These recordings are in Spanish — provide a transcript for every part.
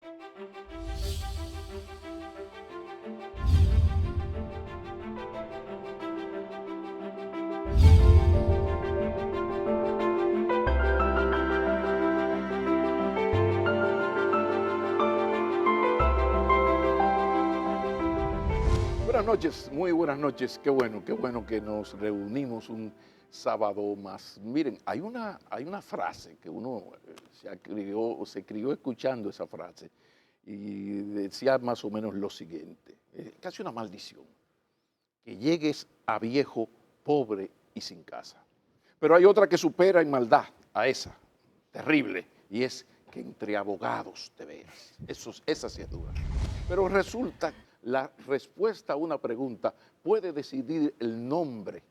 Buenas noches, muy buenas noches. Qué bueno que nos reunimos un sábado más. Miren, hay una frase que uno se crió escuchando esa frase y decía más o menos lo siguiente, casi una maldición, que llegues a viejo, pobre y sin casa. Pero hay otra que supera en maldad a esa, terrible, y es que entre abogados te veas. Esa sí es dura. Pero resulta, la respuesta a una pregunta puede decidir el nombre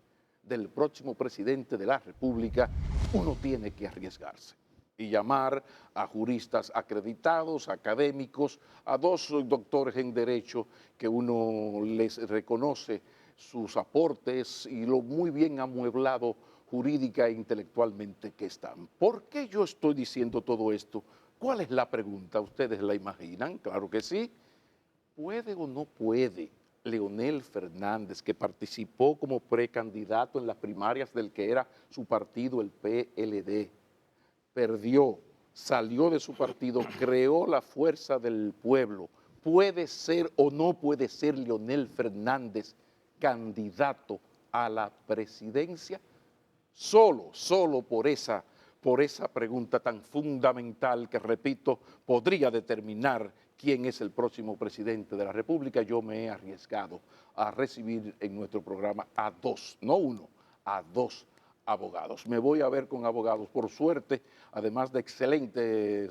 del próximo presidente de la República. Uno tiene que arriesgarse y llamar a juristas acreditados, académicos, a dos doctores en Derecho que uno les reconoce sus aportes y lo muy bien amueblado jurídica e intelectualmente que están. ¿Por qué yo estoy diciendo todo esto? ¿Cuál es la pregunta? ¿Ustedes la imaginan? Claro que sí. ¿Puede o no puede Leonel Fernández, que participó como precandidato en las primarias del que era su partido, el PLD, perdió, salió de su partido, creó la Fuerza del Pueblo? ¿Puede ser o no puede ser Leonel Fernández candidato a la presidencia? Solo por esa pregunta tan fundamental que, repito, podría determinar quién es el próximo presidente de la República, yo me he arriesgado a recibir en nuestro programa a dos, no uno, a dos abogados. Me voy a ver con abogados, por suerte, además de excelentes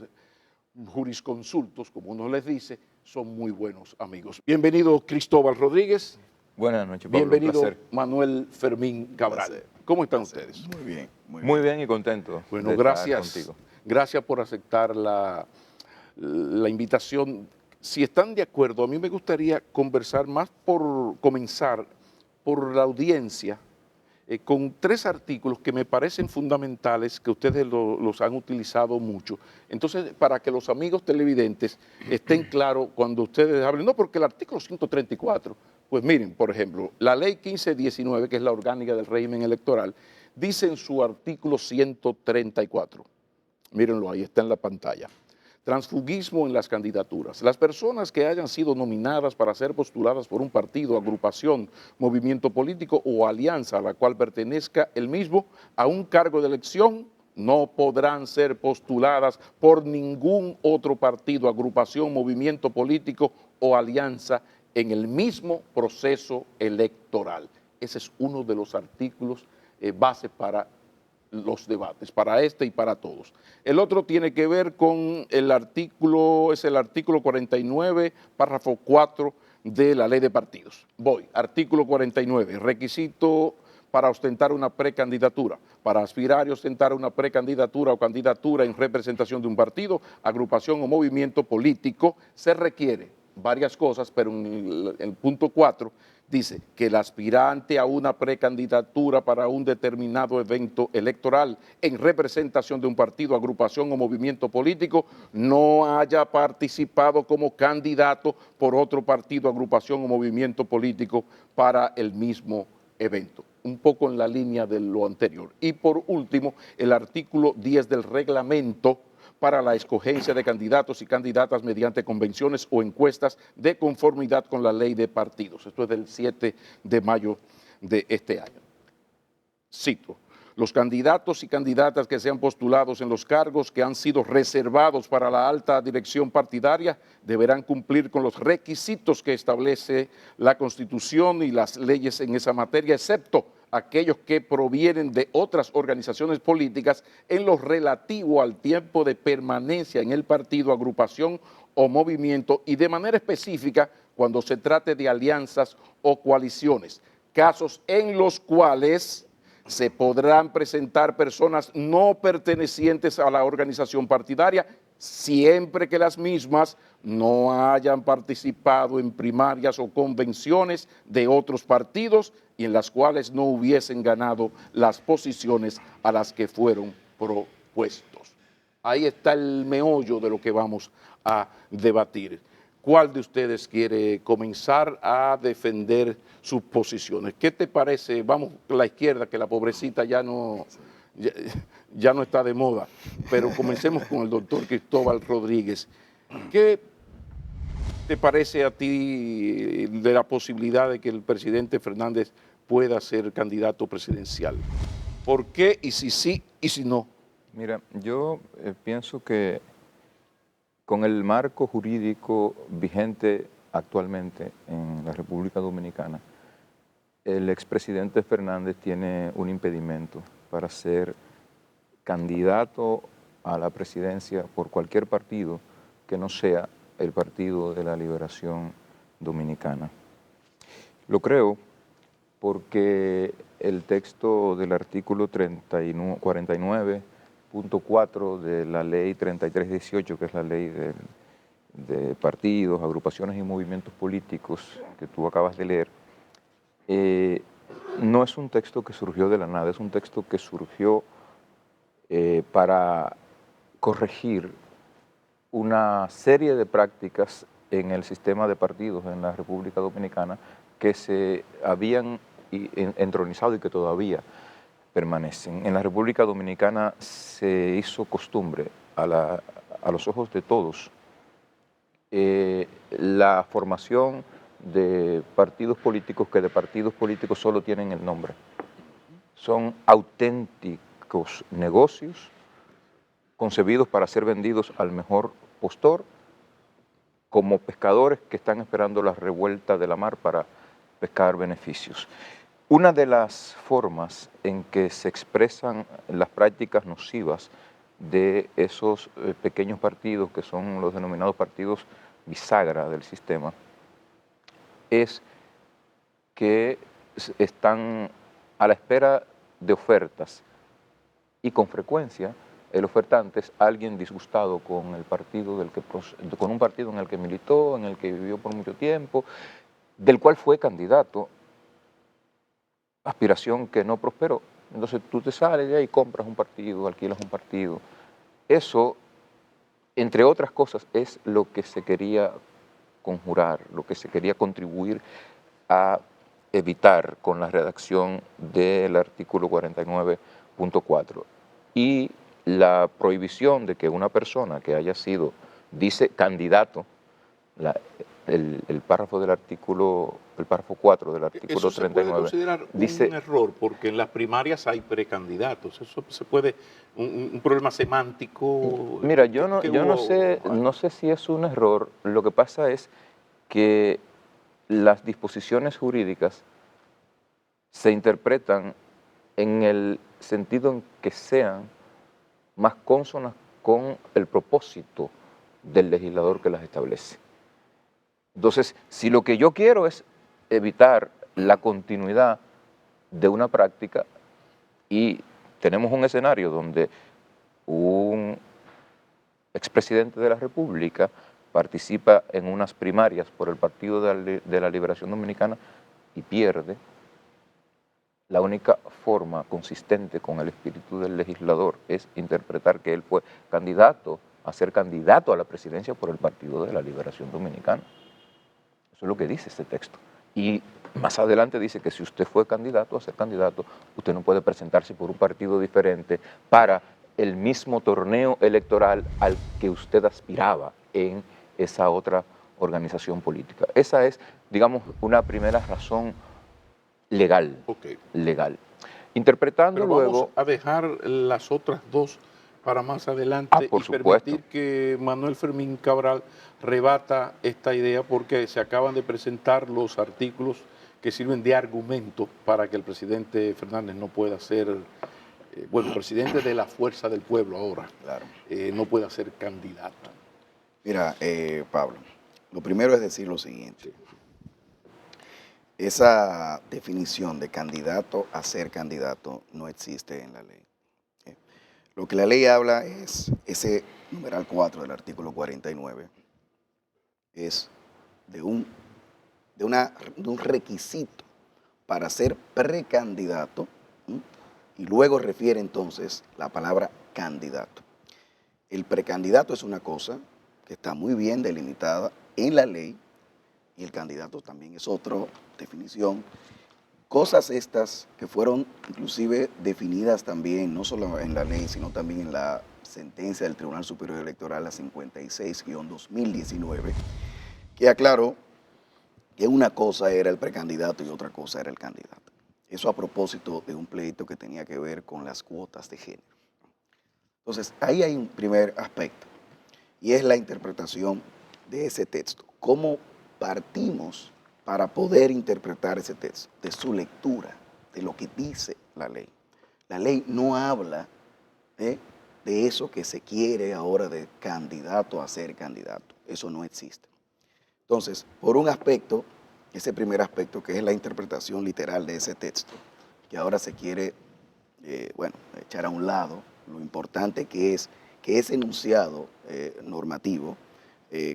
jurisconsultos, como uno les dice, son muy buenos amigos. Bienvenido Cristóbal Rodríguez. Buenas noches, Pablo. Bienvenido Un placer. Manuel Fermín Cabral. ¿Cómo están ustedes? Muy bien, muy bien. Muy bien y contento. Bueno, de gracias. estar contigo. Gracias por aceptar la invitación. Si están de acuerdo, a mí me gustaría conversar más por comenzar por la audiencia con tres artículos que me parecen fundamentales, que ustedes los han utilizado mucho. Entonces, para que los amigos televidentes estén claros cuando ustedes hablen, no, porque el artículo 134, pues miren, por ejemplo, la ley 1519, que es la orgánica del régimen electoral, dice en su artículo 134, mírenlo ahí, está en la pantalla: transfugismo en las candidaturas. Las personas que hayan sido nominadas para ser postuladas por un partido, agrupación, movimiento político o alianza a la cual pertenezca el mismo a un cargo de elección no podrán ser postuladas por ningún otro partido, agrupación, movimiento político o alianza en el mismo proceso electoral. Ese es uno de los artículos base para los debates, para este y para todos. El otro tiene que ver con el artículo, es el artículo 49, párrafo 4 de la ley de partidos. Artículo 49, requisito para ostentar una precandidatura. Para aspirar y ostentar una precandidatura o candidatura en representación de un partido, agrupación o movimiento político, se requiere varias cosas, pero en el punto 4 dice que el aspirante a una precandidatura para un determinado evento electoral en representación de un partido, agrupación o movimiento político no haya participado como candidato por otro partido, agrupación o movimiento político para el mismo evento. Un poco en la línea de lo anterior. Y por último, el artículo 10 del reglamento para la escogencia de candidatos y candidatas mediante convenciones o encuestas de conformidad con la ley de partidos. Esto es del 7 de mayo de este año. Cito: los candidatos y candidatas que sean postulados en los cargos que han sido reservados para la alta dirección partidaria deberán cumplir con los requisitos que establece la Constitución y las leyes en esa materia, excepto aquellos que provienen de otras organizaciones políticas en lo relativo al tiempo de permanencia en el partido, agrupación o movimiento, y de manera específica cuando se trate de alianzas o coaliciones, casos en los cuales se podrán presentar personas no pertenecientes a la organización partidaria, siempre que las mismas no hayan participado en primarias o convenciones de otros partidos y en las cuales no hubiesen ganado las posiciones a las que fueron propuestos. Ahí está el meollo de lo que vamos a debatir. ¿Cuál de ustedes quiere comenzar a defender sus posiciones? ¿Qué te parece? Vamos, la izquierda, que la pobrecita ya, ya no está de moda, pero comencemos con el doctor Cristóbal Rodríguez. ¿Qué te parece a ti de la posibilidad de que el presidente Fernández pueda ser candidato presidencial? ¿Por qué? Y si sí y si no. Mira, yo pienso que con el marco jurídico vigente actualmente en la República Dominicana, el expresidente Fernández tiene un impedimento para ser candidato a la presidencia por cualquier partido que no sea el Partido de la Liberación Dominicana. Lo creo porque el texto del artículo 49.4 de la ley 3318, que es la ley de partidos, agrupaciones y movimientos políticos que tú acabas de leer, no es un texto que surgió de la nada, es un texto que surgió para corregir una serie de prácticas en el sistema de partidos en la República Dominicana que se habían entronizado y que todavía permanecen. En la República Dominicana se hizo costumbre a los ojos de todos la formación de partidos políticos que de partidos políticos solo tienen el nombre. Son auténticos negocios concebidos para ser vendidos al mejor postor, como pescadores que están esperando la revuelta de la mar para pescar beneficios. Una de las formas en que se expresan las prácticas nocivas de esos pequeños partidos, que son los denominados partidos bisagra del sistema, es que están a la espera de ofertas y con frecuencia el ofertante es alguien disgustado con el partido con un partido en el que militó, en el que vivió por mucho tiempo, del cual fue candidato, aspiración que no prosperó. Entonces tú te sales de ahí, compras un partido, alquilas un partido. Eso, entre otras cosas, es lo que se quería conjurar, lo que se quería contribuir a evitar con la redacción del artículo 49.4. Y la prohibición de que una persona que haya sido, dice candidato, el párrafo del artículo, el párrafo 4 del artículo Eso se 39, puede considerar dice, un error, porque en las primarias hay precandidatos. Eso se puede, un problema semántico. mira, yo no, ¿Qué yo no hubo sé, ahí? no sé si es un error, lo que pasa es que las disposiciones jurídicas se interpretan en el sentido en que sean más cónsonas con el propósito del legislador que las establece. Entonces, si lo que yo quiero es evitar la continuidad de una práctica y tenemos un escenario donde un expresidente de la República participa en unas primarias por el Partido de la Liberación Dominicana y pierde, la única forma consistente con el espíritu del legislador es interpretar que él fue candidato a ser candidato a la presidencia por el Partido de la Liberación Dominicana. Eso es lo que dice este texto. Y más adelante dice que si usted fue candidato a ser candidato, usted no puede presentarse por un partido diferente para el mismo torneo electoral al que usted aspiraba en esa otra organización política. Esa es, digamos, una primera razón legal. Okay. Legal. Interpretando Pero luego... vamos a dejar las otras dos para más adelante por y supuesto. permitir que Manuel Fermín Cabral rebata esta idea, porque se acaban de presentar los artículos que sirven de argumento para que el presidente Fernández no pueda ser, bueno, presidente de la Fuerza del Pueblo ahora, Claro. No pueda ser candidato. Mira, Pablo, lo primero es decir lo siguiente. Esa definición de candidato a ser candidato no existe en la ley. Lo que la ley habla es, ese numeral 4 del artículo 49, es de un requisito para ser precandidato, y luego refiere entonces la palabra candidato. El precandidato es una cosa que está muy bien delimitada en la ley y el candidato también es otra definición. Cosas estas que fueron inclusive definidas también, no solo en la ley, sino también en la sentencia del Tribunal Superior Electoral, la 56-2019, que aclaró que una cosa era el precandidato y otra cosa era el candidato. Eso a propósito de un pleito que tenía que ver con las cuotas de género. Entonces, ahí hay un primer aspecto, y es la interpretación de ese texto. ¿Cómo partimos para poder interpretar ese texto? De su lectura, de lo que dice la ley. La ley no habla de eso que se quiere ahora de candidato a ser candidato. Eso no existe. Entonces, por un aspecto, ese primer aspecto que es la interpretación literal de ese texto, que ahora se quiere, echar a un lado lo importante que es que ese enunciado normativo,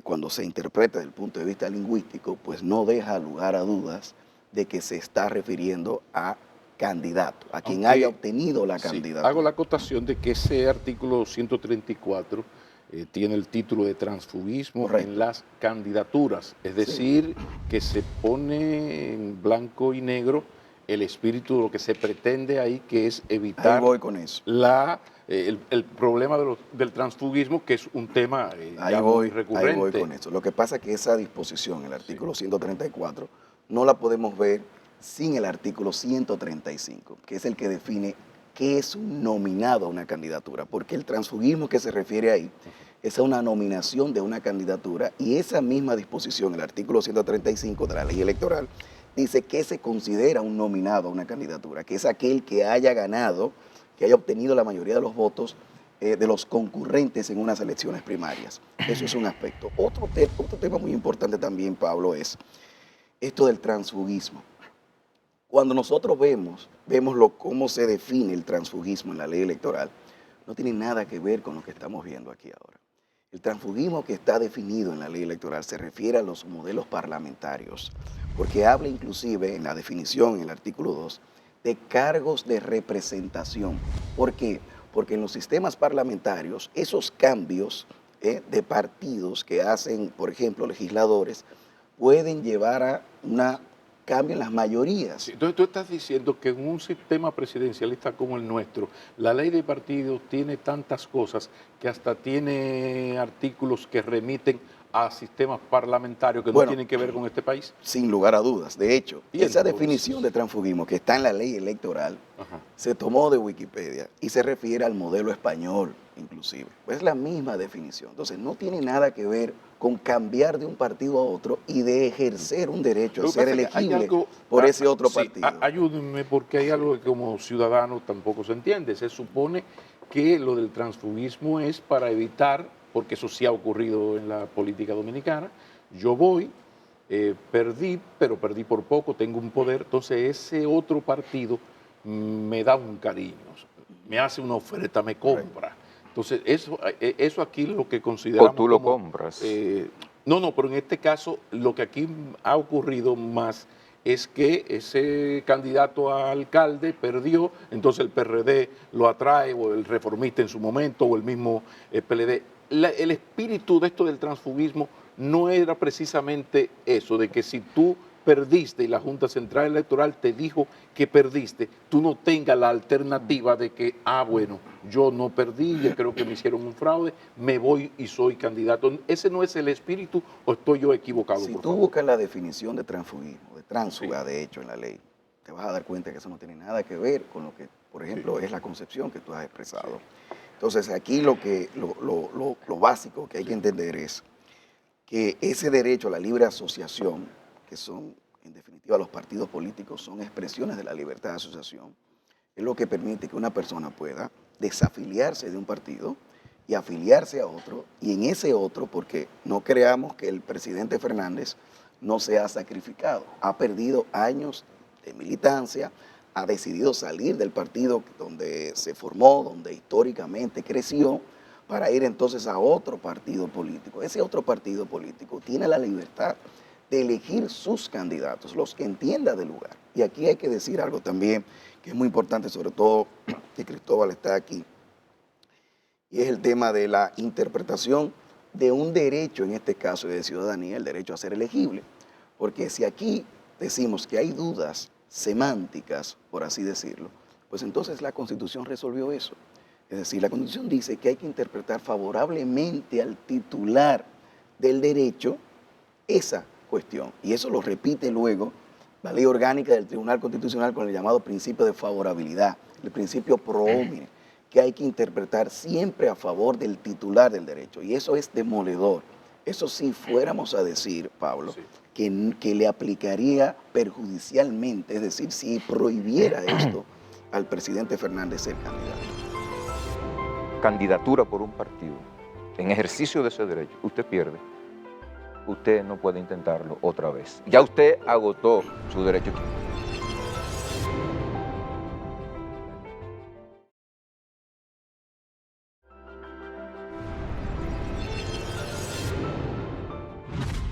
cuando se interpreta desde el punto de vista lingüístico, pues no deja lugar a dudas de que se está refiriendo a candidato, a quien haya obtenido la candidatura. Hago la acotación de que ese artículo 134 tiene el título de transfugismo. Correcto. En las candidaturas, es decir, que se pone en blanco y negro el espíritu de lo que se pretende ahí, que es evitar ahí voy con eso. El problema del transfugismo, que es un tema muy recurrente. Ahí voy con eso. Lo que pasa es que esa disposición, el artículo 134, no la podemos ver sin el artículo 135, que es el que define qué es un nominado a una candidatura, porque el transfugismo que se refiere ahí es a una nominación de una candidatura, y esa misma disposición, el artículo 135 de la ley electoral, dice que se considera un nominado a una candidatura, que es aquel que haya ganado, que haya obtenido la mayoría de los votos de los concurrentes en unas elecciones primarias. Eso es un aspecto. Otro tema muy importante también, Pablo, es esto del transfugismo. Cuando nosotros vemos cómo se define el transfugismo en la ley electoral, no tiene nada que ver con lo que estamos viendo aquí ahora. El transfugismo que está definido en la ley electoral se refiere a los modelos parlamentarios, porque habla inclusive en la definición, en el artículo 2, de cargos de representación. ¿Por qué? Porque en los sistemas parlamentarios, esos cambios de partidos que hacen, por ejemplo, legisladores, pueden llevar a una cambio en las mayorías. Sí, entonces tú estás diciendo que en un sistema presidencialista como el nuestro, la ley de partidos tiene tantas cosas que hasta tiene artículos que remiten a sistemas parlamentarios que no tienen que ver con este país. Sin lugar a dudas. De hecho, esa definición de transfugismo que está en la ley electoral se tomó de Wikipedia y se refiere al modelo español, inclusive. Pues es la misma definición. Entonces, no tiene nada que ver con cambiar de un partido a otro y de ejercer un derecho a ser elegible por ese otro partido. Ayúdenme, porque hay algo que como ciudadano tampoco se entiende. Se supone que lo del transfugismo es para evitar, porque eso sí ha ocurrido en la política dominicana, yo voy, perdí, pero perdí por poco, tengo un poder, entonces ese otro partido me da un cariño, me hace una oferta, me compra. Entonces, eso aquí lo que consideramos. O tú lo compras. No, pero en este caso, lo que aquí ha ocurrido más es que ese candidato a alcalde perdió, entonces el PRD lo atrae, o el Reformista en su momento, o el mismo PLD. El espíritu de esto del transfugismo no era precisamente eso, de que si tú perdiste y la Junta Central Electoral te dijo que perdiste, tú no tengas la alternativa de que, bueno, yo no perdí, yo creo que me hicieron un fraude, me voy y soy candidato. ¿Ese no es el espíritu o estoy yo equivocado? Si tú buscas la definición de transfugismo, de tránsfuga, de hecho, en la ley, te vas a dar cuenta que eso no tiene nada que ver con lo que, por ejemplo, es la concepción que tú has expresado. Entonces, aquí lo básico que hay que entender es que ese derecho a la libre asociación, que son, en definitiva, los partidos políticos, son expresiones de la libertad de asociación, es lo que permite que una persona pueda desafiliarse de un partido y afiliarse a otro, y en ese otro, porque no creamos que el presidente Fernández no se ha sacrificado, ha perdido años de militancia, ha decidido salir del partido donde se formó, donde históricamente creció, para ir entonces a otro partido político. Ese otro partido político tiene la libertad de elegir sus candidatos, los que entienda del lugar. Y aquí hay que decir algo también que es muy importante, sobre todo que Cristóbal está aquí, y es el tema de la interpretación de un derecho, en este caso de ciudadanía, el derecho a ser elegible. Porque si aquí decimos que hay dudas semánticas, por así decirlo, pues entonces la Constitución resolvió eso. Es decir, la Constitución dice que hay que interpretar favorablemente al titular del derecho esa cuestión. Y eso lo repite luego la ley orgánica del Tribunal Constitucional con el llamado principio de favorabilidad, el principio pro homine, que hay que interpretar siempre a favor del titular del derecho. Y eso es demoledor. Eso si fuéramos a decir, Pablo, Sí. que le aplicaría perjudicialmente, es decir, si prohibiera esto al presidente Fernández ser candidato. Candidatura por un partido, en ejercicio de ese derecho, usted pierde. Usted no puede intentarlo otra vez. Ya usted agotó su derecho.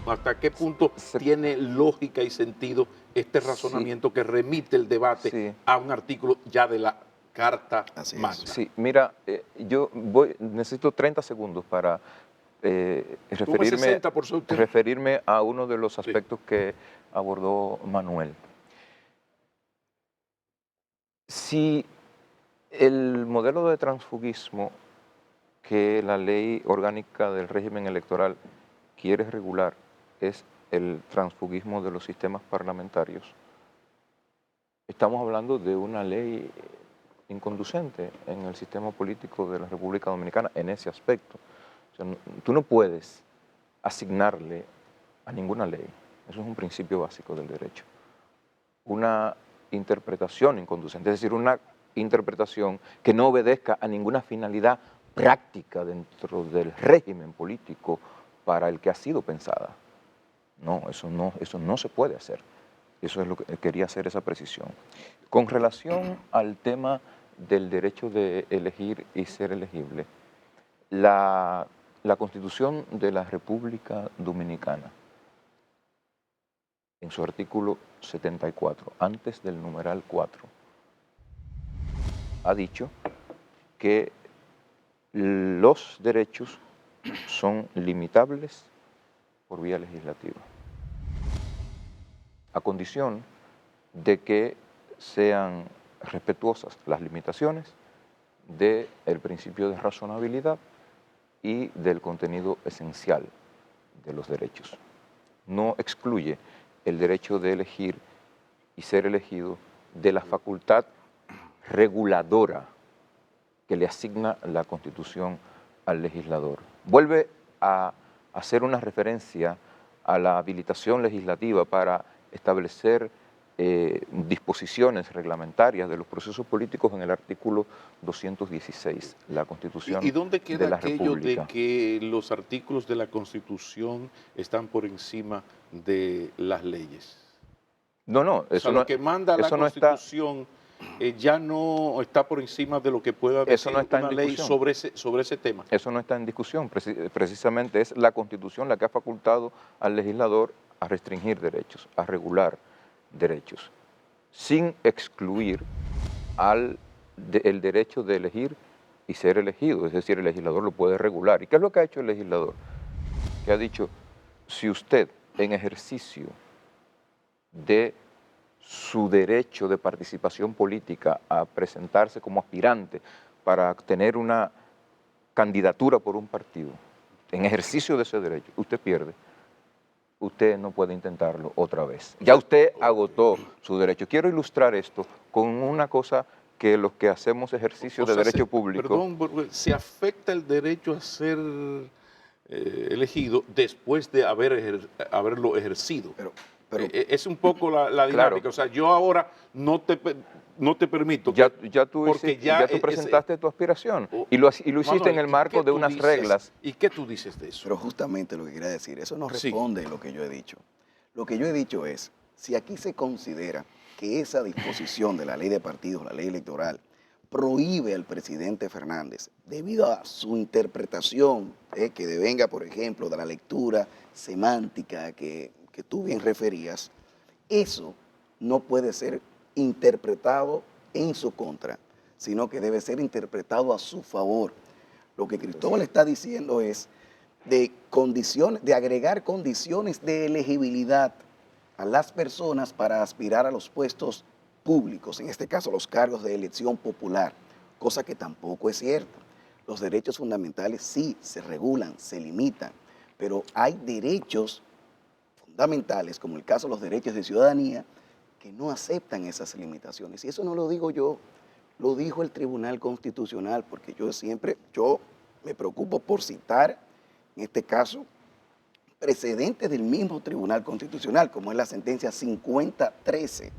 ¿Hasta qué punto Se- tiene lógica y sentido este razonamiento que remite el debate Sí. a un artículo ya de la Carta Así es. Magna? Sí, mira, necesito 30 segundos para Tuve 60 por su usted. referirme a uno de los Sí. aspectos que abordó Manuel. Si el modelo de transfugismo que la ley orgánica del régimen electoral quiere regular es el transfugismo de los sistemas parlamentarios, estamos hablando de una ley inconducente en el sistema político de la República Dominicana en ese aspecto. O sea, tú no puedes asignarle a ninguna ley, eso es un principio básico del derecho, una interpretación inconducente, es decir, una interpretación que no obedezca a ninguna finalidad práctica dentro del régimen político para el que ha sido pensada. No, eso no se puede hacer. Eso es lo que quería hacer, esa precisión. Con relación al tema del derecho de elegir y ser elegible, la Constitución de la República Dominicana, en su artículo 74, antes del numeral 4, ha dicho que los derechos son limitables por vía legislativa, a condición de que sean respetuosas las limitaciones del principio de razonabilidad y del contenido esencial de los derechos. No excluye el derecho de elegir y ser elegido de la facultad reguladora que le asigna la Constitución al legislador. Vuelve a hacer una referencia a la habilitación legislativa para establecer disposiciones reglamentarias de los procesos políticos en el artículo 216, la Constitución ¿Y dónde de queda la aquello de República. que los artículos de la Constitución están por encima de las leyes? No, no, O sea, eso lo no, que manda la eso no está, Constitución ya no está por encima de lo que pueda eso decir no está en una ley discusión. sobre ese tema. Eso no está en discusión, precisamente es la Constitución la que ha facultado al legislador a restringir derechos, a regular derechos, sin excluir el derecho de elegir y ser elegido, es decir, el legislador lo puede regular. ¿Y qué es lo que ha hecho el legislador? Que ha dicho, si usted en ejercicio de su derecho de participación política a presentarse como aspirante para tener una candidatura por un partido, en ejercicio de ese derecho, usted pierde. Usted no puede intentarlo otra vez. Ya usted agotó su derecho. Quiero ilustrar esto con una cosa que los que hacemos ejercicio O de sea, derecho público... perdón, se afecta el derecho a ser elegido después de haberlo ejercido. Pero Es un poco la Claro. dinámica. O sea, yo ahora no te permito. Ya porque tú presentaste tu aspiración y lo hiciste Manuel, en el ¿y marco qué de tú unas dices? reglas. ¿Y qué tú dices de eso? Pero justamente lo que quería decir, eso no Sí. responde a lo que yo he dicho. Lo que yo he dicho es, si aquí se considera que esa disposición de la ley de partidos, la ley electoral, prohíbe al presidente Fernández, debido a su interpretación, que devenga, por ejemplo, de la lectura semántica que tú bien referías, eso no puede ser interpretado en su contra, sino que debe ser interpretado a su favor. Lo que Cristóbal está diciendo es de condiciones, de agregar condiciones de elegibilidad a las personas para aspirar a los puestos públicos, en este caso los cargos de elección popular, cosa que tampoco es cierta. Los derechos fundamentales sí se regulan, se limitan, pero hay derechos fundamentales, como el caso de los derechos de ciudadanía, que no aceptan esas limitaciones. Y eso no lo digo yo, lo dijo el Tribunal Constitucional, porque yo me preocupo por citar, en este caso, precedentes del mismo Tribunal Constitucional, como es la sentencia 5013,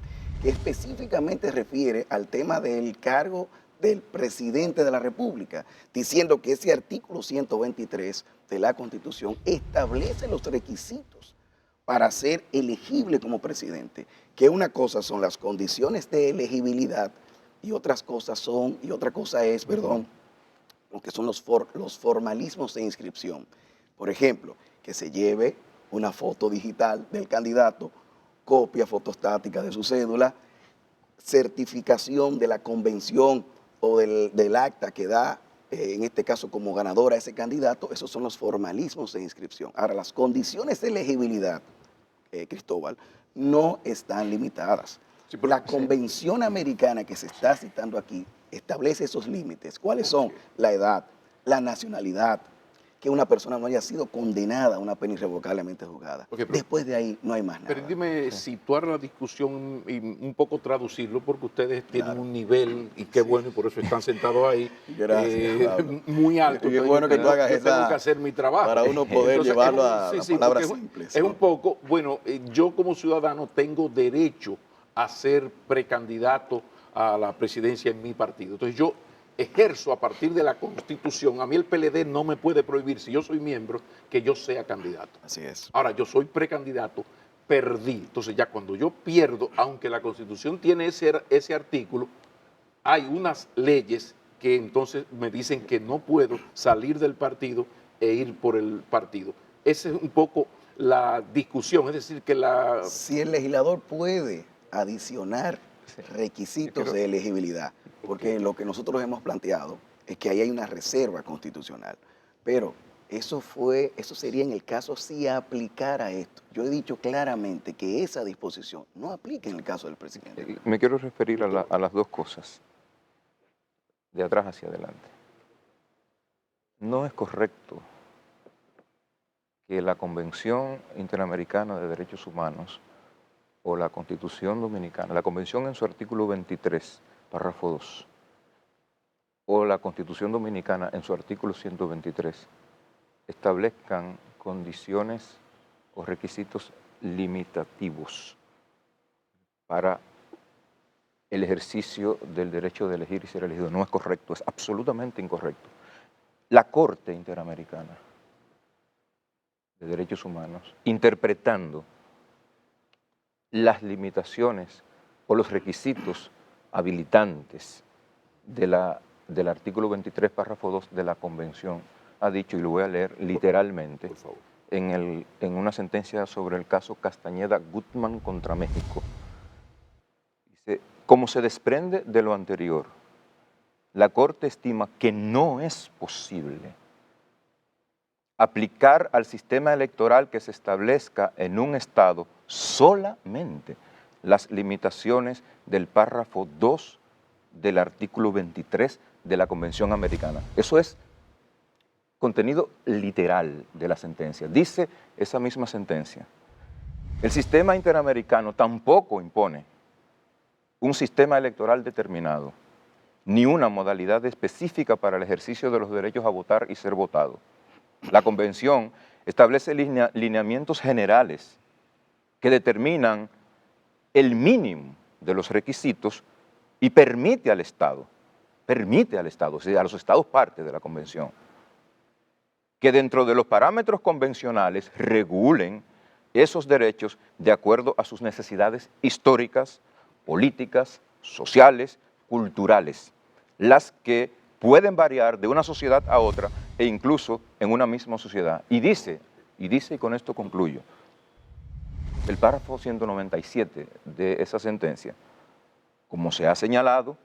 que específicamente refiere al tema del cargo del presidente de la República, diciendo que ese artículo 123 de la Constitución establece los requisitos para ser elegible como presidente, que una cosa son las condiciones de elegibilidad y otra cosa es, lo que son los formalismos de inscripción. Por ejemplo, que se lleve una foto digital del candidato, copia fotostática de su cédula, certificación de la convención o del acta que da, en este caso como ganador a ese candidato. Esos son los formalismos de inscripción. Ahora, las condiciones de elegibilidad, Cristóbal, no están limitadas. Sí, la Convención Americana que se está citando aquí establece esos límites. ¿Cuáles son? La edad, la nacionalidad, que una persona no haya sido condenada a una pena irrevocablemente juzgada. Después de ahí no hay más nada. Permíteme situar la discusión y un poco traducirlo, porque ustedes tienen un nivel, y qué bueno, y por eso están sentados ahí, muy alto. Y es bueno que tú hagas eso. Tengo que hacer mi trabajo. Para uno poder llevarlo a palabras simples. Es un poco, bueno, yo como ciudadano tengo derecho a ser precandidato a la presidencia en mi partido. Entonces yo ejerzo a partir de la Constitución. A mí el PLD no me puede prohibir, si yo soy miembro, que yo sea candidato. Así es. Ahora, yo soy precandidato, perdí. Entonces ya cuando yo pierdo, aunque la Constitución tiene ese artículo, hay unas leyes que entonces me dicen que no puedo salir del partido e ir por el partido. Esa es un poco la discusión, es decir, que si el legislador puede adicionar requisitos de elegibilidad, porque lo que nosotros hemos planteado es que ahí hay una reserva constitucional, pero eso sería en el caso si aplicara esto. Yo he dicho claramente que esa disposición no aplica en el caso del presidente. Me quiero referir a las dos cosas, de atrás hacia adelante. No es correcto que la Convención Interamericana de Derechos Humanos o la Constitución Dominicana, la Convención en su artículo 23, párrafo 2, o la Constitución Dominicana en su artículo 123, establezcan condiciones o requisitos limitativos para el ejercicio del derecho de elegir y ser elegido. No es correcto, es absolutamente incorrecto. La Corte Interamericana de Derechos Humanos, interpretando las limitaciones o los requisitos habilitantes del artículo 23, párrafo 2 de la Convención, ha dicho, y lo voy a leer literalmente, en una sentencia sobre el caso Castañeda-Gutman contra México. Dice, como se desprende de lo anterior, la Corte estima que no es posible aplicar al sistema electoral que se establezca en un estado solamente las limitaciones del párrafo 2 del artículo 23 de la Convención Americana. Eso es contenido literal de la sentencia. Dice esa misma sentencia, el sistema interamericano tampoco impone un sistema electoral determinado, ni una modalidad específica para el ejercicio de los derechos a votar y ser votado. La Convención establece lineamientos generales que determinan el mínimo de los requisitos y permite al Estado, o sea, a los Estados partes de la Convención, que dentro de los parámetros convencionales regulen esos derechos de acuerdo a sus necesidades históricas, políticas, sociales, culturales, las que pueden variar de una sociedad a otra e incluso en una misma sociedad. Y dice, y con esto concluyo, el párrafo 197 de esa sentencia, como se ha señalado,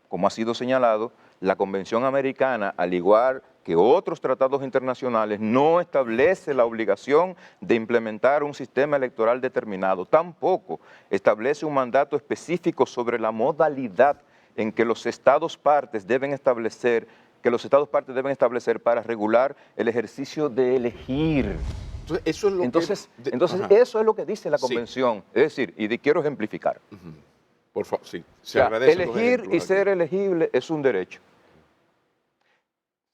como ha sido señalado, la Convención Americana, al igual que otros tratados internacionales no establece la obligación de implementar un sistema electoral determinado. Tampoco establece un mandato específico sobre la modalidad en que los estados partes deben establecer, para regular el ejercicio de elegir. Entonces, eso es lo Entonces, ajá. eso es lo que dice la Sí. convención. Es decir, quiero ejemplificar. Por favor, sí. O sea, agradece los elegir ejemplos y aquí. ser elegible es un derecho.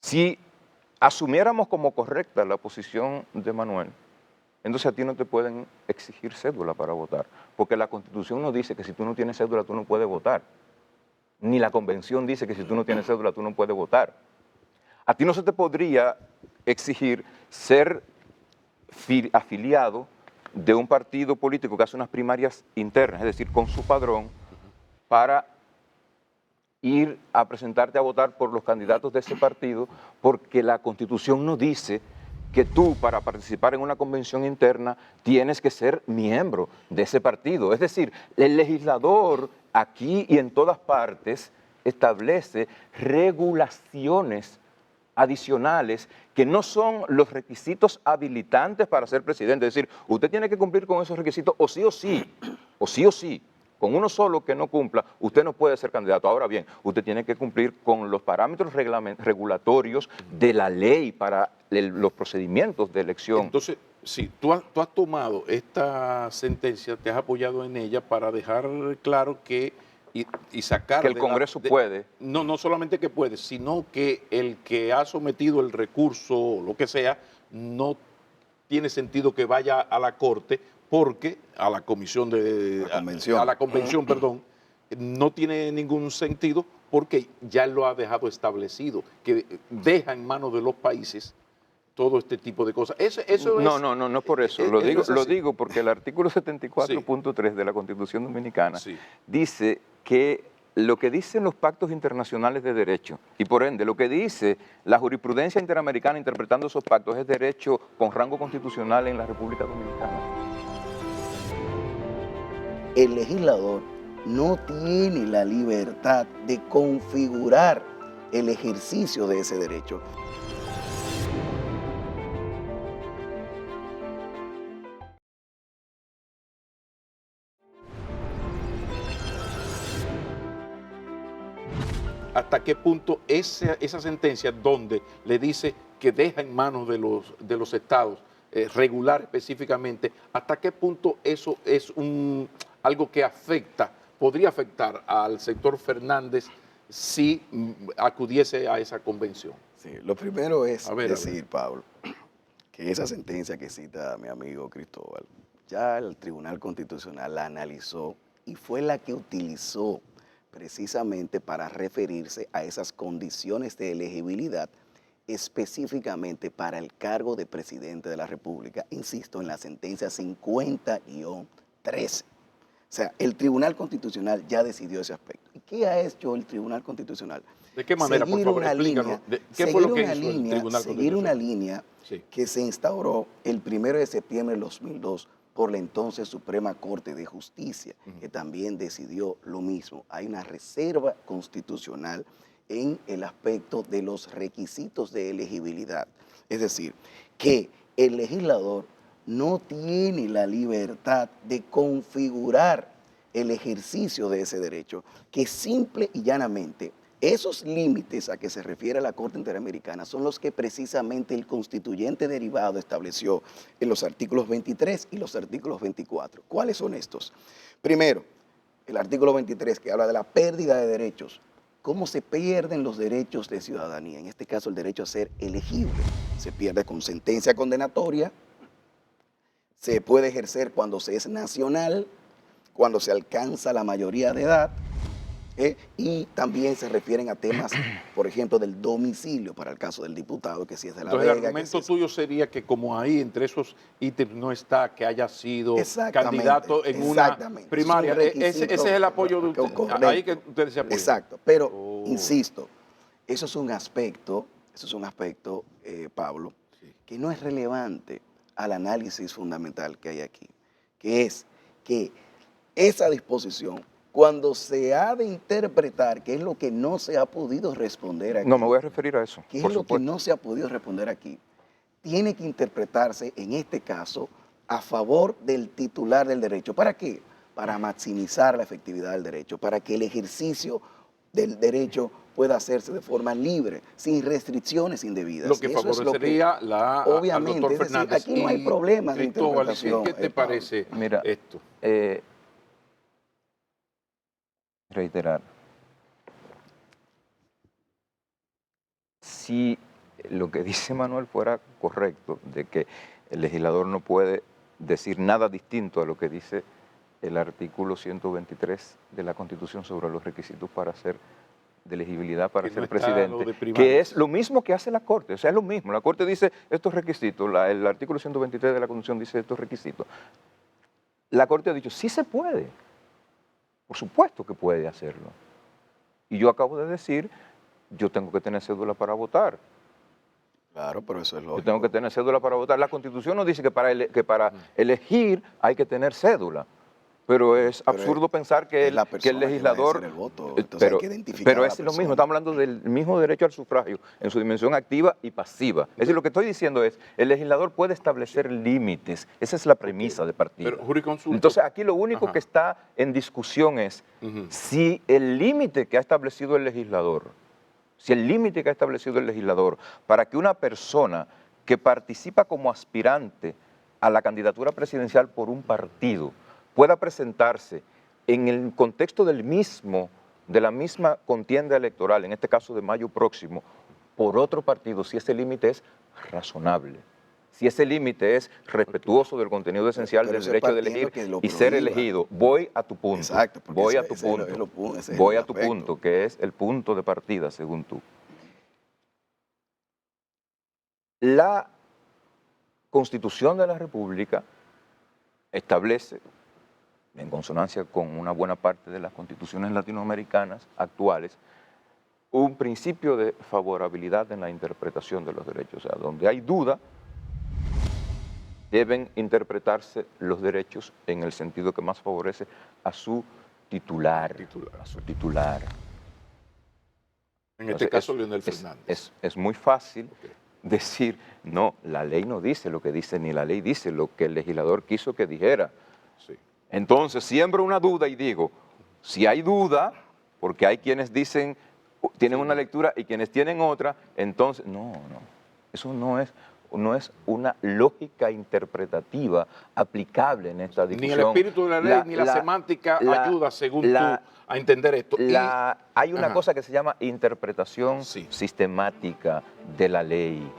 Si asumiéramos como correcta la posición de Manuel, entonces a ti no te pueden exigir cédula para votar, porque la Constitución no dice que si tú no tienes cédula tú no puedes votar, ni la Convención dice que si tú no tienes cédula tú no puedes votar. A ti no se te podría exigir ser afiliado de un partido político que hace unas primarias internas, es decir, con su padrón, para ir a presentarte a votar por los candidatos de ese partido, porque la Constitución no dice que tú, para participar en una convención interna, tienes que ser miembro de ese partido. Es decir, el legislador aquí y en todas partes establece regulaciones adicionales que no son los requisitos habilitantes para ser presidente. Es decir, usted tiene que cumplir con esos requisitos o sí o sí, o sí o sí. Con uno solo que no cumpla, usted no puede ser candidato. Ahora bien, usted tiene que cumplir con los parámetros regulatorios de la ley para los procedimientos de elección. Entonces, sí, tú has tomado esta sentencia, te has apoyado en ella para dejar claro que y sacar Que el Congreso puede. No solamente que puede, sino que el que ha sometido el recurso, o lo que sea, no tiene sentido que vaya a la Corte porque a la comisión de... convención. A la convención, perdón, no tiene ningún sentido porque ya lo ha dejado establecido, que deja en manos de los países todo este tipo de cosas. Eso No por eso. Lo digo porque el artículo 74.3 de la Constitución Dominicana Sí. dice que lo que dicen los pactos internacionales de derecho y por ende lo que dice la jurisprudencia interamericana interpretando esos pactos es derecho con rango constitucional en la República Dominicana. El legislador no tiene la libertad de configurar el ejercicio de ese derecho. ¿Hasta qué punto esa sentencia donde le dice que deja en manos de los estados regular específicamente, hasta qué punto eso es algo que podría afectar al sector Fernández si acudiese a esa convención? Sí, lo primero es A ver. decir, Pablo, que esa sentencia que cita mi amigo Cristóbal, ya el Tribunal Constitucional la analizó y fue la que utilizó precisamente para referirse a esas condiciones de elegibilidad específicamente para el cargo de presidente de la República, insisto, en la sentencia 50-13. O sea, el Tribunal Constitucional ya decidió ese aspecto. ¿Y qué ha hecho el Tribunal Constitucional? ¿De qué manera, por favor, explícanos? ¿Qué fue lo que hizo el Tribunal Constitucional? Seguir una línea Sí. que se instauró el 1 de septiembre de 2002 por la entonces Suprema Corte de Justicia, que también decidió lo mismo. Hay una reserva constitucional en el aspecto de los requisitos de elegibilidad. Es decir, que el legislador no tiene la libertad de configurar el ejercicio de ese derecho, que simple y llanamente esos límites a que se refiere la Corte Interamericana son los que precisamente el constituyente derivado estableció en los artículos 23 y los artículos 24. ¿Cuáles son estos? Primero, el artículo 23 que habla de la pérdida de derechos. ¿Cómo se pierden los derechos de ciudadanía? En este caso, el derecho a ser elegible. Se pierde con sentencia condenatoria, se puede ejercer cuando se es nacional, cuando se alcanza la mayoría de edad, y también se refieren a temas, por ejemplo, del domicilio para el caso del diputado, que si es de La Entonces, Vega. el argumento tuyo sería que como ahí entre esos ítems no está que haya sido candidato en una primaria. Ese es el apoyo de usted. Ahí que ustedes se apoyan. Exacto, pero insisto, eso es un aspecto, Pablo, Sí. que no es relevante al análisis fundamental que hay aquí, que es que esa disposición cuando se ha de interpretar, que es lo que no se ha podido responder aquí. No, me voy a referir a eso, ¿Qué es por lo que supuesto. no se ha podido responder aquí? Tiene que interpretarse, en este caso, a favor del titular del derecho. ¿Para qué? Para maximizar la efectividad del derecho, para que el ejercicio del derecho pueda hacerse de forma libre, sin restricciones indebidas. Lo que Y eso es lo que, favorecería al obviamente, doctor es decir, Fernández. aquí no hay Y, problemas de Cristóbal, interpretación. ¿qué te Pablo. parece Mira, esto? Reiterar, si lo que dice Manuel fuera correcto, de que el legislador no puede decir nada distinto a lo que dice el artículo 123 de la Constitución sobre los requisitos para ser de elegibilidad para Que no ser está lo presidente, de que primarias. es lo mismo que hace la Corte, o sea, es lo mismo. La Corte dice estos requisitos, el artículo 123 de la Constitución dice estos requisitos. La Corte ha dicho, sí se puede, por supuesto que puede hacerlo. Y yo acabo de decir, yo tengo que tener cédula para votar. Claro, pero eso es Yo lógico. tengo que tener cédula para votar. La Constitución nos dice que para elegir hay que tener cédula. Pero es Pero absurdo pensar que es la que el persona que va a legislador... ejercer el voto, entonces hay que identificar pero a la es lo mismo, persona. estamos hablando del mismo derecho al sufragio, en su dimensión activa y pasiva. Es decir, lo que estoy diciendo es, el legislador puede establecer límites. Esa es la premisa de partida. Pero, jurisconsulto. Entonces, aquí lo único Ajá. que está en discusión es si el límite que ha establecido el legislador, para que una persona que participa como aspirante a la candidatura presidencial por un partido pueda presentarse en el contexto de la misma contienda electoral, en este caso de mayo próximo, por otro partido, si ese límite es razonable, si ese límite es respetuoso del contenido esencial pero del eso es derecho de partiendo elegir que lo y ser prohíba. elegido. Voy a tu punto. Exacto, porque voy a ese- tu ese es punto. ese es Voy el a tu aspecto. punto, que es el punto de partida, según tú. La Constitución de la República establece, en consonancia con una buena parte de las constituciones latinoamericanas actuales, un principio de favorabilidad en la interpretación de los derechos. O sea, donde hay duda, deben interpretarse los derechos en el sentido que más favorece a su titular. A su titular. En este Entonces, caso, Leonel Fernández. Es muy fácil Ok. decir, no, la ley no dice lo que dice, ni la ley dice lo que el legislador quiso que dijera. Sí. Entonces, siembro una duda y digo, si hay duda, porque hay quienes dicen, tienen una lectura y quienes tienen otra, entonces, no, eso no es una lógica interpretativa aplicable en esta Ni discusión. el espíritu de la ley ni la semántica ayuda, según tú, a entender esto. Hay una cosa que se llama interpretación Sí. sistemática de la ley.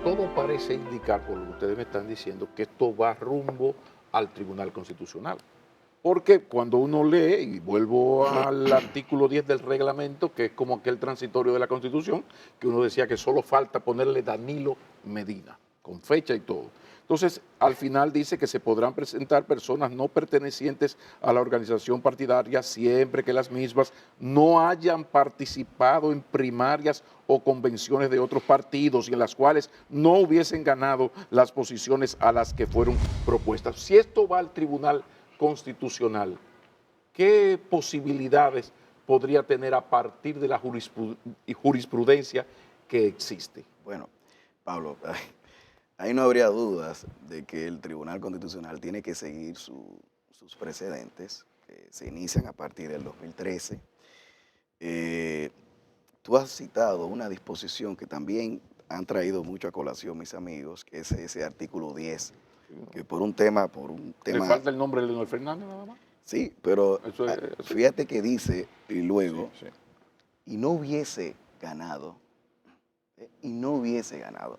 Todo parece indicar, por lo que ustedes me están diciendo, que esto va rumbo al Tribunal Constitucional. Porque cuando uno lee, y vuelvo al artículo 10 del reglamento, que es como aquel transitorio de la Constitución, que uno decía que solo falta ponerle Danilo Medina, con fecha y todo. Entonces, al final dice que se podrán presentar personas no pertenecientes a la organización partidaria siempre que las mismas no hayan participado en primarias o convenciones de otros partidos y en las cuales no hubiesen ganado las posiciones a las que fueron propuestas. Si esto va al Tribunal Constitucional, ¿qué posibilidades podría tener a partir de la jurisprudencia que existe? Bueno, Pablo, ahí no habría dudas de que el Tribunal Constitucional tiene que seguir sus precedentes, que se inician a partir del 2013. Tú has citado una disposición que también han traído mucho a colación mis amigos, que es ese artículo 10, que por un tema... ¿Le falta el nombre de Leonel Fernández nada más? Sí, pero Eso es- fíjate que dice, y luego, Sí. y no hubiese ganado, y no hubiese ganado.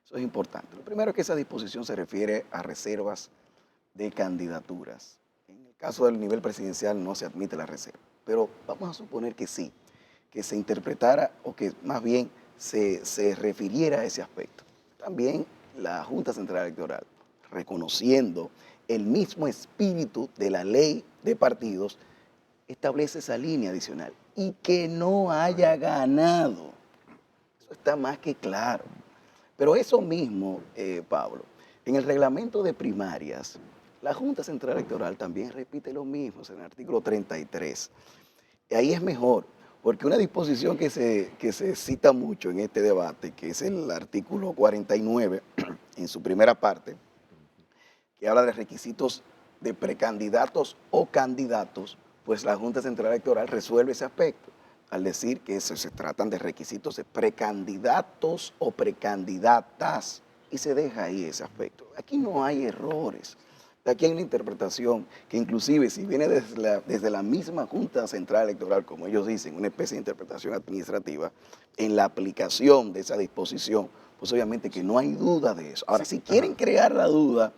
Eso es importante. Lo primero es que esa disposición se refiere a reservas de candidaturas. En el caso del nivel presidencial no se admite la reserva, pero vamos a suponer que sí, que se interpretara o que más bien se refiriera a ese aspecto. También la Junta Central Electoral, reconociendo el mismo espíritu de la ley de partidos establece esa línea adicional y que no haya ganado. Eso está más que claro. Pero eso mismo, Pablo, en el reglamento de primarias, la Junta Central Electoral también repite lo mismo, en el artículo 33. Y ahí es mejor, porque una disposición que se cita mucho en este debate, que es el artículo 49, en su primera parte, que habla de requisitos de precandidatos o candidatos, pues la Junta Central Electoral resuelve ese aspecto al decir que se tratan de requisitos de precandidatos o precandidatas y se deja ahí ese aspecto. Aquí no hay errores. Aquí hay una interpretación que inclusive si viene desde la misma Junta Central Electoral, como ellos dicen, una especie de interpretación administrativa, en la aplicación de esa disposición, pues obviamente que no hay duda de eso. Ahora, si quieren crear la duda,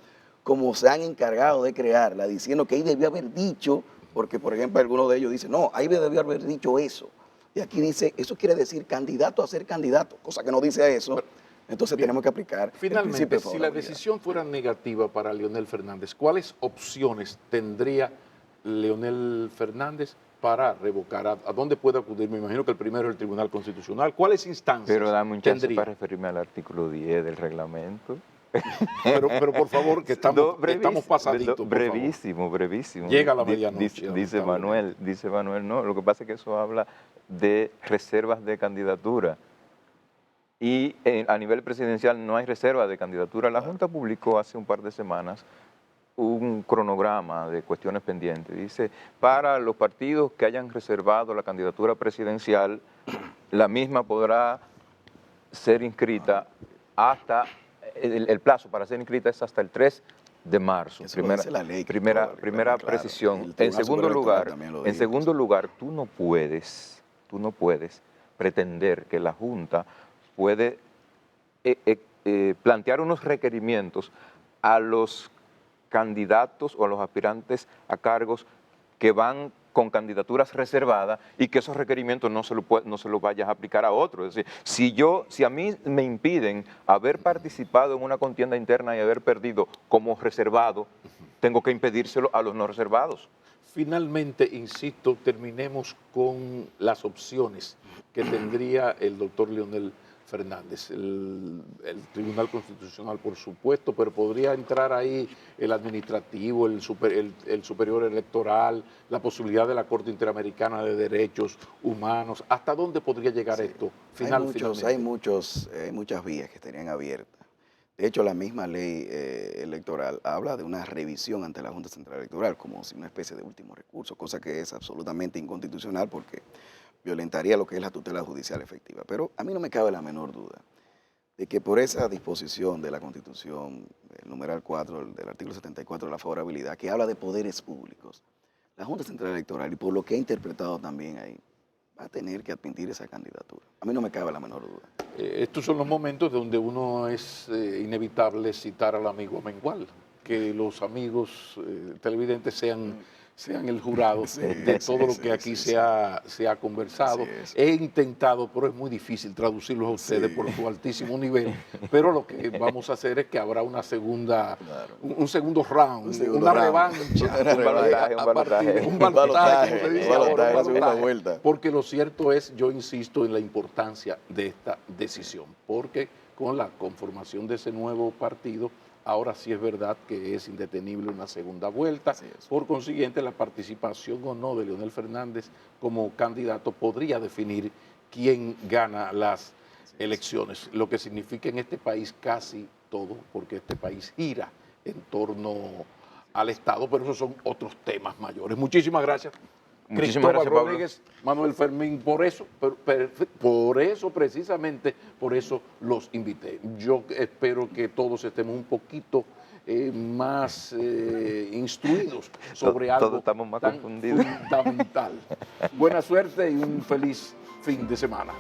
como se han encargado de crearla, diciendo que ahí debió haber dicho, porque por ejemplo algunos de ellos dicen, no, ahí debió haber dicho eso. Y aquí dice, eso quiere decir candidato a ser candidato, cosa que no dice eso. Entonces tenemos que aplicar finalmente, el principio de si la favorabilidad. decisión fuera negativa para Leonel Fernández, ¿cuáles opciones tendría Leonel Fernández para revocar? ¿A dónde puede acudir? Me imagino que el primero es el Tribunal Constitucional. ¿Cuáles instancias Pero dame un chance tendría? para referirme al artículo 10 del reglamento. Pero por favor, que estamos pasaditos, por favor. Brevísimo. Llega a la medianoche. Dice Manuel, no, lo que pasa es que eso habla de reservas de candidatura. Y a nivel presidencial no hay reserva de candidatura. La Junta publicó hace un par de semanas un cronograma de cuestiones pendientes. Dice, para los partidos que hayan reservado la candidatura presidencial, la misma podrá ser inscrita hasta, el plazo para ser inscrita es hasta el 3 de marzo. Eso lo dice la ley, Primera claro. precisión. El En segundo lugar, tú no puedes pretender que la Junta puede plantear unos requerimientos a los candidatos o a los aspirantes a cargos que van con candidaturas reservadas y que esos requerimientos no se los vayas a aplicar a otros. Es decir, si a mí me impiden haber participado en una contienda interna y haber perdido como reservado, tengo que impedírselo a los no reservados. Finalmente, insisto, terminemos con las opciones que tendría el doctor Leonel Fernández. El Tribunal Constitucional, por supuesto, pero podría entrar ahí el administrativo, el superior electoral, la posibilidad de la Corte Interamericana de Derechos Humanos. ¿Hasta dónde podría llegar esto finalmente? Hay muchas vías que estarían abiertas. De hecho, la misma ley electoral habla de una revisión ante la Junta Central Electoral como si una especie de último recurso, cosa que es absolutamente inconstitucional porque violentaría lo que es la tutela judicial efectiva. Pero a mí no me cabe la menor duda de que por esa disposición de la Constitución, el numeral 4 del artículo 74 de la favorabilidad, que habla de poderes públicos, la Junta Central Electoral, y por lo que he interpretado también ahí, va a tener que admitir esa candidatura. A mí no me cabe la menor duda. Estos son los momentos donde uno es inevitable citar al amigo Amengual, que los amigos televidentes sean el jurado de todo lo que aquí se ha conversado. He intentado, pero es muy difícil traducirlos a ustedes por su altísimo nivel, pero lo que vamos a hacer es que habrá una segunda, un segundo round, una revancha, un balotaje, porque lo cierto es, yo insisto en la importancia de esta decisión, porque con la conformación de ese nuevo partido, ahora sí es verdad que es indetenible una segunda vuelta. Por consiguiente, la participación o no de Leonel Fernández como candidato podría definir quién gana las elecciones, lo que significa en este país casi todo, porque este país gira en torno al Estado, pero esos son otros temas mayores. Muchísimas gracias. Muchísimas gracias, Pablo. Rodríguez, Manuel Fermín, por eso, precisamente por eso los invité. Yo espero que todos estemos un poquito más instruidos sobre algo todos estamos más tan confundidos. fundamental. Buena suerte y un feliz fin de semana.